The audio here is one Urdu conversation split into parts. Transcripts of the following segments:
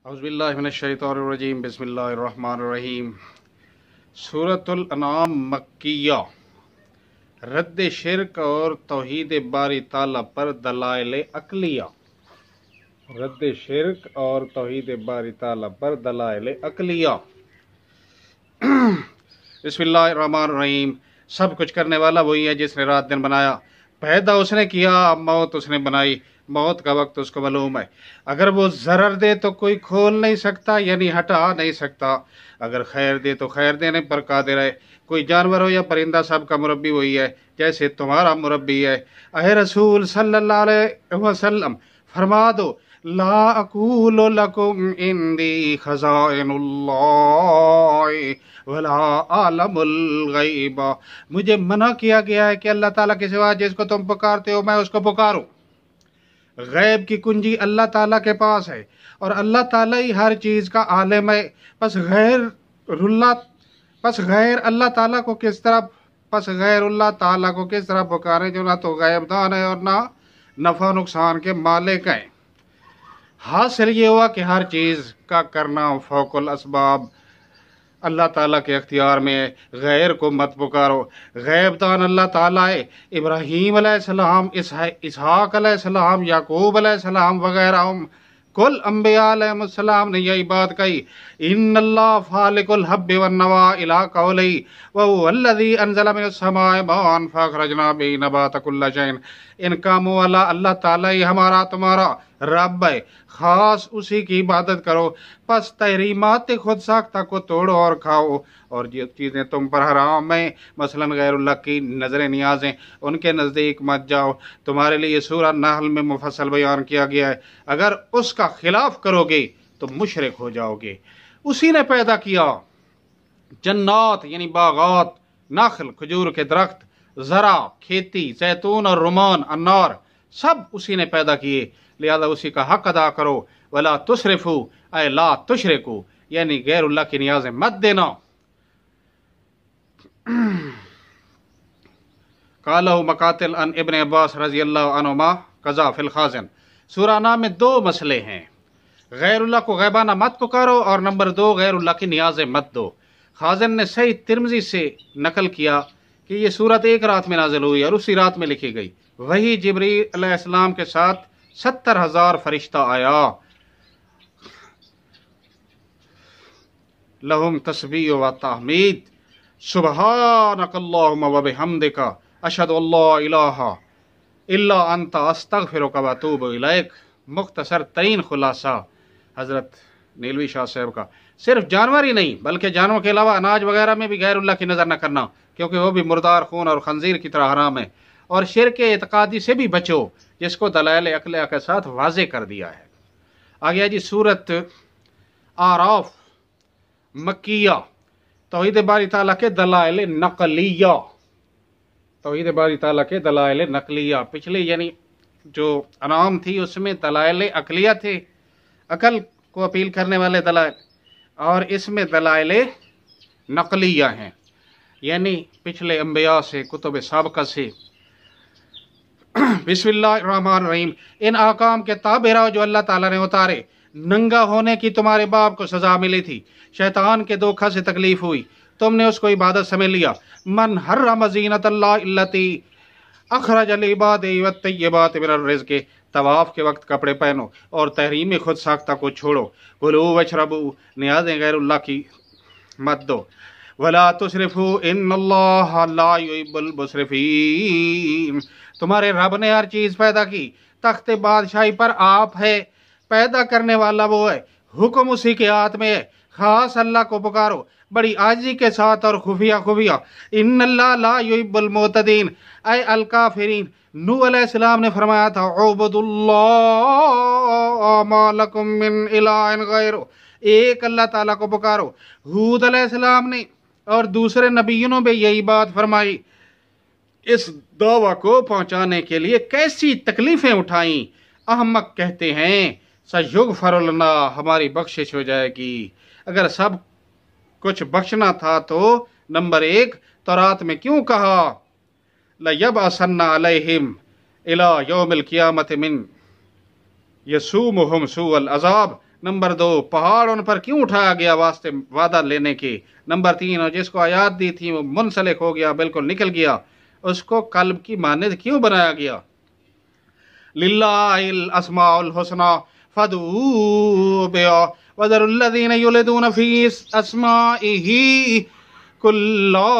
اعوذ باللہ من الشیطان الرجیم بسم اللہ الرحمن الرحیم۔ سورۃ الانعام مکیہ، رد شرک اور توحید باری تعالیٰ پر دلائل عقلیہ۔ رد شرک اور توحید باری تعالیٰ پر دلائل عقلیہ۔ بسم اللہ الرحمن الرحیم۔ سب کچھ کرنے والا وہی ہے جس نے رات دن بنایا، پیدا اس نے کیا، موت اس نے بنائی، موت کا وقت اس کو معلوم ہے۔ اگر وہ ضرر دے تو کوئی کھول نہیں سکتا، یعنی ہٹا نہیں سکتا، اگر خیر دے تو خیر دینے پر قادر ہے۔ کوئی جانور ہو یا پرندہ، سب کا مربی وہی ہے جیسے تمہارا مربی ہے۔ اے رسول صلی اللہ علیہ وسلم، فرما دو لا اقول لکم عندی خزائن اللہ ولا اعلم الغیب، مجھے منع کیا گیا ہے کہ اللہ تعالیٰ کے سوا جس کو تم پکارتے ہو میں اس کو پکاروں۔ غیب کی کنجی اللہ تعالیٰ کے پاس ہے اور اللہ تعالیٰ ہی ہر چیز کا عالم ہے۔ پس غیر اللہ تعالیٰ کو کس طرح پکارے جو نہ تو غیب دان ہے اور نہ نفع نقصان کے مالک ہیں۔ حاصل یہ ہوا کہ ہر چیز کا کرنا فوق الاسباب اللہ تعالیٰ کے اختیار میں ہے۔ غیر کو مت پکارو، غیب دان اللہ تعالیٰ ہے۔ ابراہیم علیہ السلام، اسحاق علیہ السلام، یعقوب علیہ السلام وغیرہ کل انبیاء علیہ السلام نے یہی بات کہی، ان اللہ فالق الحب والنوى الى قولی وهو الذی انزل من السماء ماء فاخرجنا به نبات كل شيء۔ ان کاموں والا اللہ تعالیٰ ہی ہمارا تمہارا رب ہے، خاص اسی کی عبادت کرو۔ پس تحریمات خود ساختہ کو توڑو اور کھاؤ، اور جو چیزیں تم پر حرام ہیں مثلا غیر اللہ کی نظر نیازیں، ان کے نزدیک مت جاؤ۔ تمہارے لیے سورہ نحل میں مفصل بیان کیا گیا ہے، اگر اس کا خلاف کرو گے تو مشرک ہو جاؤ گے۔ اسی نے پیدا کیا جنات یعنی باغات، نخل کھجور کے درخت، زرع کھیتی، زیتون اور رمان انار، سب اسی نے پیدا کیے، لہذا اسی کا حق ادا کرو۔ ولا تسرفوا اے لا تشرکوا، یعنی غیر اللہ کی نیازیں مت دینا۔ قالہ مقاتل ان ابن عباس رضی اللہ عنہما قضا فی الخازن۔ سورہ نام میں دو مسئلے ہیں، غیر اللہ کو غیبانہ مت پکارو اور نمبر 2 غیر اللہ کی نیازیں مت دو۔ خازن نے صحیح ترمذی سے نقل کیا کہ یہ سورت ایک رات میں نازل ہوئی اور اسی رات میں لکھی گئی۔ وہی جبریل علیہ السلام کے ساتھ 70,000 فرشتہ آیا، لہم تسبیح و تحمید، سبحانک اللہم و بحمدک، اشہد ان لا الہ الا انت استغفرک و اتوب الیک۔ مختصر ترین خلاصہ حضرت نیلوی شاہ صاحب کا، صرف جانور ہی نہیں بلکہ جانوروں کے علاوہ اناج وغیرہ میں بھی غیر اللہ کی نظر نہ کرنا، کیونکہ وہ بھی مردار خون اور خنزیر کی طرح حرام ہے۔ اور شرک اعتقادی سے بھی بچو جس کو دلائل عقلیہ کے ساتھ واضح کر دیا ہے۔ آگیا جی سورت اعراف مکیہ، توحید باری تعالیٰ کے دلائل نقلیہ۔ توحید باری تعالیٰ کے دلائل نقلیہ، پچھلے یعنی جو انعام تھی اس میں دلائل عقلیہ تھے، عقل کو اپیل کرنے والے دلائل، اور اس میں دلائل نقلیہ ہیں، یعنی پچھلے انبیاء سے، کتب سابقہ سے۔ بسم اللہ الرحمن الرحیم۔ ان احکام کے تابع رہو جو اللہ تعالیٰ نے اتارے۔ ننگا ہونے کی تمہارے باپ کو سزا ملی تھی، شیطان کے دھوکہ سے تکلیف ہوئی، تم نے اس کو عبادت سمجھ لیا۔ من حرم زینت اللہ التی اخرج لعبادہ والطیبات من الرزق، طواف کے وقت کپڑے پہنو اور تحریم خود ساختہ کو چھوڑو۔ کلوا واشربوا، نیازیں غیر اللہ کی مت دو۔ ولا تسرفوا ان اللہ لا يحب المسرفین، تمہارے رب نے ہر چیز پیدا کی، تخت بادشاہی پر آپ ہے، پیدا کرنے والا وہ ہے، حکم اسی کے ہاتھ میں ہے، خاص اللہ کو پکارو بڑی عاجزی کے ساتھ اور خفیہ خفیہ۔ ان اللہ لا يحب المعتدین اے الکافرین۔ نوح علیہ السلام نے فرمایا تھا اعبدوا اللہ ما لکم من الہ غیرہ، ایک اللہ تعالیٰ کو پکارو۔ ہود علیہ السلام نے اور دوسرے نبیوں نے بھی یہی بات فرمائی۔ اس دعویٰ کو پہنچانے کے لیے کیسی تکلیفیں اٹھائیں۔ احمق کہتے ہیں سیغفر لنا، ہماری بخشش ہو جائے گی۔ اگر سب کچھ بخشنا تھا تو نمبر 1 تورات میں کیوں کہا لَيَبْعَثَنَّ عَلَيْهِمْ إِلَى يَوْمِ الْقِيَامَةِ مِنْ يَسُومُهُمْ سُوءَ الْعَذَابِ، نمبر 2 پہاڑ ان پر کیوں اٹھایا گیا واسطے وعدہ لینے کے؟ نمبر 3 اور جس کو آیات دی تھی وہ منسلک ہو گیا، بالکل نکل گیا، اس کو قلب کی مانند کیوں بنایا گیا؟ للہ الاسماء الحسنى فادعوه بها وذروا الذين يلحدون في اسمائه قل لا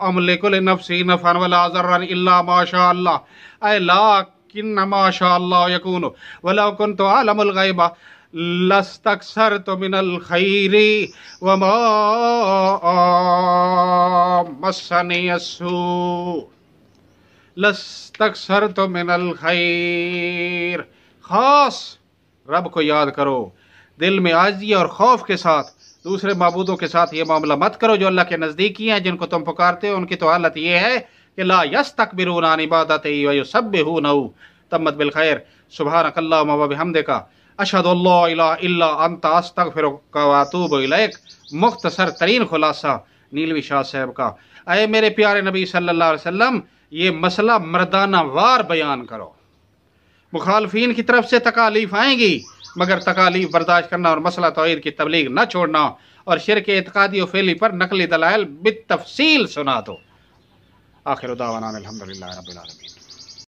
املك لنفسي نفعا ولا ضرا الا ما شاء الله اي لكن ما شاء الله يكون ولو كنت اعلم الغيب لاستكثرت من الخير وما مسني السوء لستکثرت من الخیر۔ خاص رب کو یاد کرو، دل میں عاجزی اور خوف کے ساتھ، دوسرے معبودوں کے ساتھ یہ معاملہ مت کرو جو اللہ کے نزدیکی ہیں، جن کو تم پکارتے ہو ان کی تو حالت یہ ہے کہ لا یستکبرون عن عبادتہ ویسبحونہ۔ تمت بالخیر۔ سبحانک اللہم وبحمدک اشہد ان لا الہ الا انت استغفرک واتوب الیک۔ مختصر ترین خلاصہ نیلوی شاہ صاحب کا، اے میرے پیارے نبی صلی اللہ علیہ وسلم، یہ مسئلہ مردانہ وار بیان کرو۔ مخالفین کی طرف سے تکالیف آئیں گی، مگر تکالیف برداشت کرنا اور مسئلہ توحید کی تبلیغ نہ چھوڑنا، اور شرک اعتقادی و فعلی پر نقلی دلائل بالتفصیل سنا دو۔ آخر دعوانا الحمدللہ رب العالمین۔